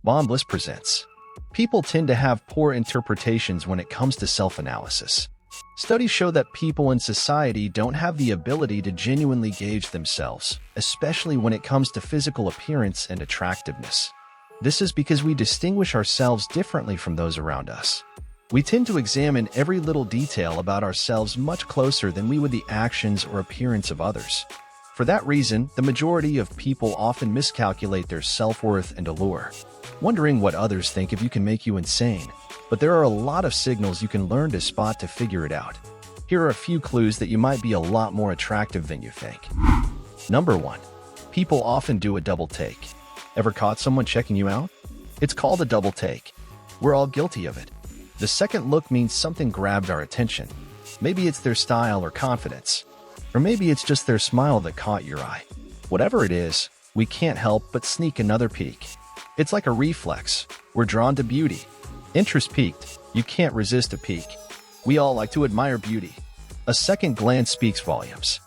Bliss presents. People tend to have poor interpretations when it comes to self-analysis. Studies show that people in society don't have the ability to genuinely gauge themselves, especially when it comes to physical appearance and attractiveness. This is because we distinguish ourselves differently from those around us. We tend to examine every little detail about ourselves much closer than we would the actions or appearance of others. For that reason, the majority of people often miscalculate their self-worth and allure. Wondering what others think of you can make you insane, but there are a lot of signals you can learn to spot to figure it out. Here are a few clues that you might be a lot more attractive than you think. Number 1. People often do a double take. Ever caught someone checking you out? It's called a double take. We're all guilty of it. The second look means something grabbed our attention. Maybe it's their style or confidence. Or maybe it's just their smile that caught your eye. Whatever it is, we can't help but sneak another peek. It's like a reflex. We're drawn to beauty. Interest peaked. You can't resist a peek. We all like to admire beauty. A second glance speaks volumes.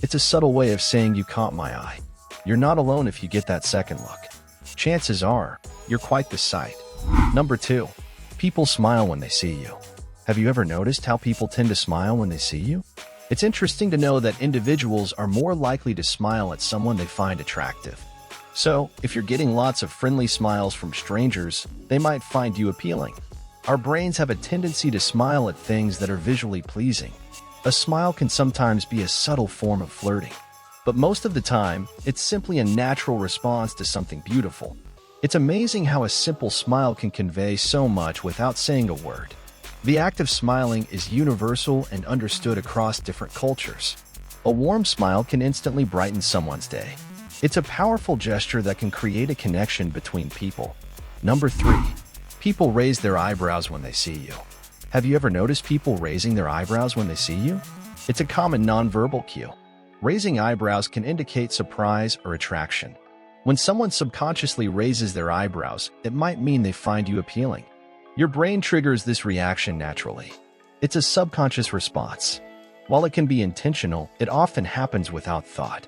It's a subtle way of saying you caught my eye. You're not alone if you get that second look. Chances are, you're quite the sight. Number 2. People smile when they see you. Have you ever noticed how people tend to smile when they see you? It's interesting to know that individuals are more likely to smile at someone they find attractive. So, if you're getting lots of friendly smiles from strangers, they might find you appealing. Our brains have a tendency to smile at things that are visually pleasing. A smile can sometimes be a subtle form of flirting. But most of the time, it's simply a natural response to something beautiful. It's amazing how a simple smile can convey so much without saying a word. The act of smiling is universal and understood across different cultures. A warm smile can instantly brighten someone's day. It's a powerful gesture that can create a connection between people. Number 3. People raise their eyebrows when they see you. Have you ever noticed people raising their eyebrows when they see you? It's a common nonverbal cue. Raising eyebrows can indicate surprise or attraction. When someone subconsciously raises their eyebrows, it might mean they find you appealing. Your brain triggers this reaction naturally. It's a subconscious response. While it can be intentional, it often happens without thought.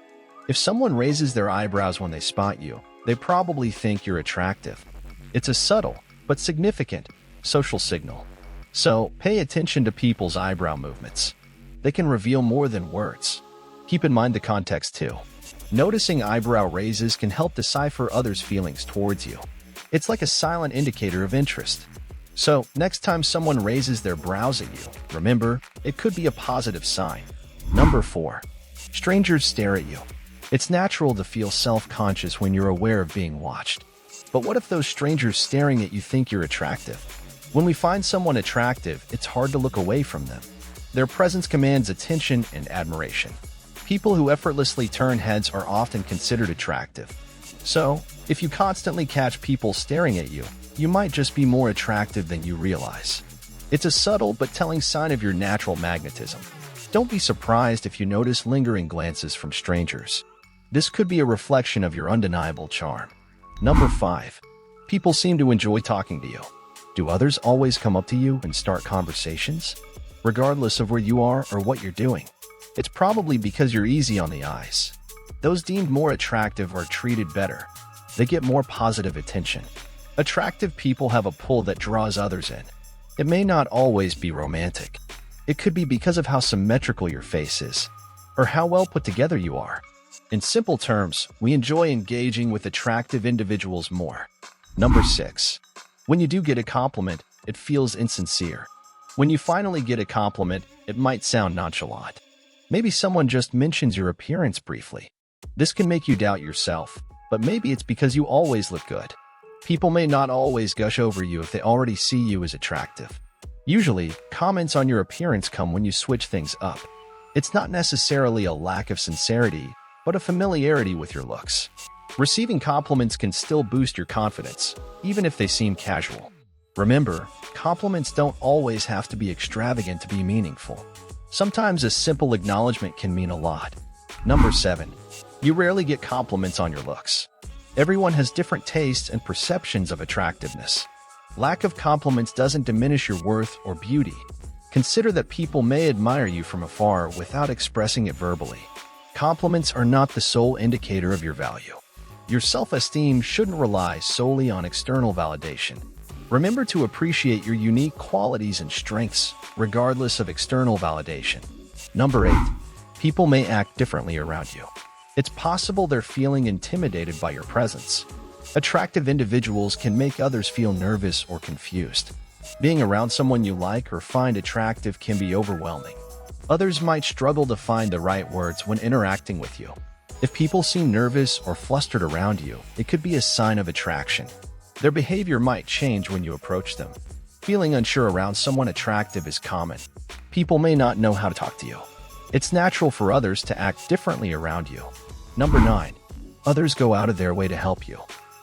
If someone raises their eyebrows when they spot you, they probably think you're attractive. It's a subtle, but significant, social signal. So, pay attention to people's eyebrow movements. They can reveal more than words. Keep in mind the context too. Noticing eyebrow raises can help decipher others' feelings towards you. It's like a silent indicator of interest. So, next time someone raises their brows at you, remember, it could be a positive sign. Number 4. Strangers stare at you. It's natural to feel self-conscious when you're aware of being watched. But what if those strangers staring at you think you're attractive? When we find someone attractive, it's hard to look away from them. Their presence commands attention and admiration. People who effortlessly turn heads are often considered attractive. So, if you constantly catch people staring at you, you might just be more attractive than you realize. It's a subtle but telling sign of your natural magnetism. Don't be surprised if you notice lingering glances from strangers. This could be a reflection of your undeniable charm. Number 5. People seem to enjoy talking to you. Do others always come up to you and start conversations? Regardless of where you are or what you're doing, it's probably because you're easy on the eyes. Those deemed more attractive are treated better. They get more positive attention. Attractive people have a pull that draws others in. It may not always be romantic. It could be because of how symmetrical your face is, or how well put together you are. In simple terms, we enjoy engaging with attractive individuals more. Number 6. When you do get a compliment, it feels insincere. When you finally get a compliment, it might sound nonchalant. Maybe someone just mentions your appearance briefly. This can make you doubt yourself, but maybe it's because you always look good. People may not always gush over you if they already see you as attractive. Usually, comments on your appearance come when you switch things up. It's not necessarily a lack of sincerity, but a familiarity with your looks. Receiving compliments can still boost your confidence, even if they seem casual. Remember, compliments don't always have to be extravagant to be meaningful. Sometimes a simple acknowledgement can mean a lot. Number 7. You rarely get compliments on your looks. Everyone has different tastes and perceptions of attractiveness. Lack of compliments doesn't diminish your worth or beauty. Consider that people may admire you from afar without expressing it verbally. Compliments are not the sole indicator of your value. Your self-esteem shouldn't rely solely on external validation. Remember to appreciate your unique qualities and strengths, regardless of external validation. Number 8. People may act differently around you. It's possible they're feeling intimidated by your presence. Attractive individuals can make others feel nervous or confused. Being around someone you like or find attractive can be overwhelming. Others might struggle to find the right words when interacting with you. If people seem nervous or flustered around you, it could be a sign of attraction. Their behavior might change when you approach them. Feeling unsure around someone attractive is common. People may not know how to talk to you. It's natural for others to act differently around you. Number 9. Others go out of their way to help you.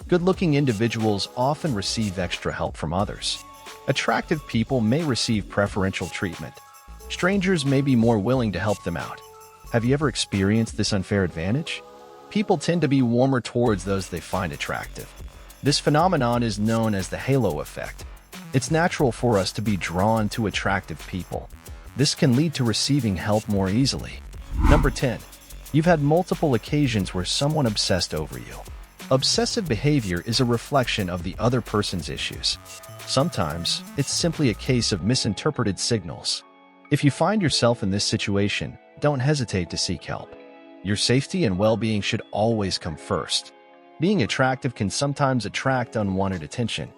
Good-looking individuals often receive extra help from others. Attractive people may receive preferential treatment. Strangers may be more willing to help them out. Have you ever experienced this unfair advantage? People tend to be warmer towards those they find attractive. This phenomenon is known as the halo effect. It's natural for us to be drawn to attractive people. This can lead to receiving help more easily. Number 10. You've had multiple occasions where someone obsessed over you. Obsessive behavior is a reflection of the other person's issues. Sometimes, it's simply a case of misinterpreted signals. If you find yourself in this situation, don't hesitate to seek help. Your safety and well-being should always come first. Being attractive can sometimes attract unwanted attention.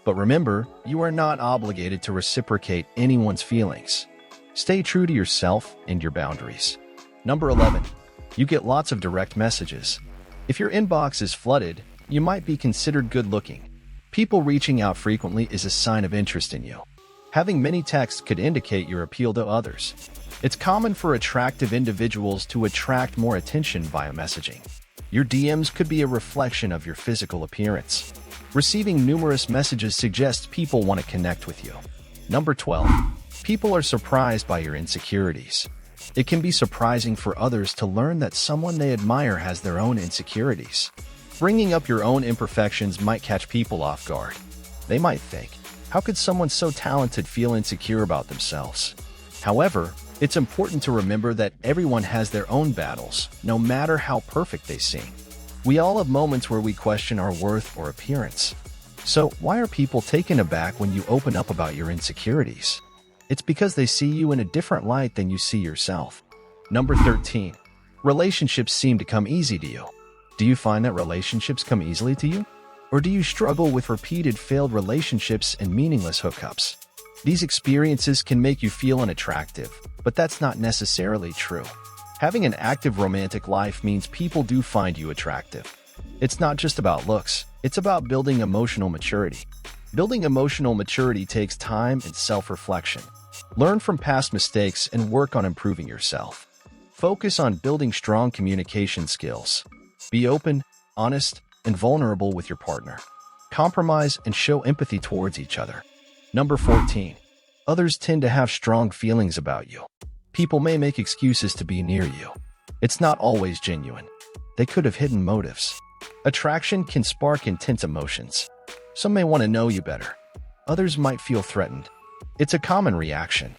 But remember, you are not obligated to reciprocate anyone's feelings. Stay true to yourself and your boundaries. Number 11. You get lots of direct messages. If your inbox is flooded, you might be considered good-looking. People reaching out frequently is a sign of interest in you. Having many texts could indicate your appeal to others. It's common for attractive individuals to attract more attention via messaging. Your DMs could be a reflection of your physical appearance. Receiving numerous messages suggests people want to connect with you. Number 12. People are surprised by your insecurities. It can be surprising for others to learn that someone they admire has their own insecurities. Bringing up your own imperfections might catch people off guard. They might think, how could someone so talented feel insecure about themselves? However, it's important to remember that everyone has their own battles, no matter how perfect they seem. We all have moments where we question our worth or appearance. So, why are people taken aback when you open up about your insecurities? It's because they see you in a different light than you see yourself. Number 13. Relationships seem to come easy to you. Do you find that relationships come easily to you? Or do you struggle with repeated failed relationships and meaningless hookups? These experiences can make you feel unattractive, but that's not necessarily true. Having an active romantic life means people do find you attractive. It's not just about looks, it's about building emotional maturity. Building emotional maturity takes time and self-reflection. Learn from past mistakes and work on improving yourself. Focus on building strong communication skills. Be open, honest, and vulnerable with your partner. Compromise and show empathy towards each other. Number 14. Others tend to have strong feelings about you. People may make excuses to be near you. It's not always genuine. They could have hidden motives. Attraction can spark intense emotions. Some may want to know you better. Others might feel threatened. It's a common reaction.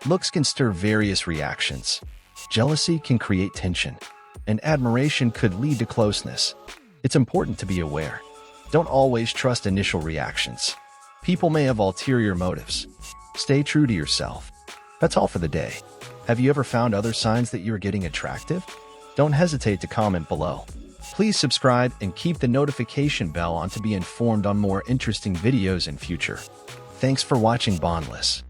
Looks can stir various reactions. Jealousy can create tension, and admiration could lead to closeness. It's important to be aware. Don't always trust initial reactions. People may have ulterior motives. Stay true to yourself. That's all for the day. Have you ever found other signs that you're getting attractive? Don't hesitate to comment below. Please subscribe and keep the notification bell on to be informed on more interesting videos in future. Thanks for watching Bondless.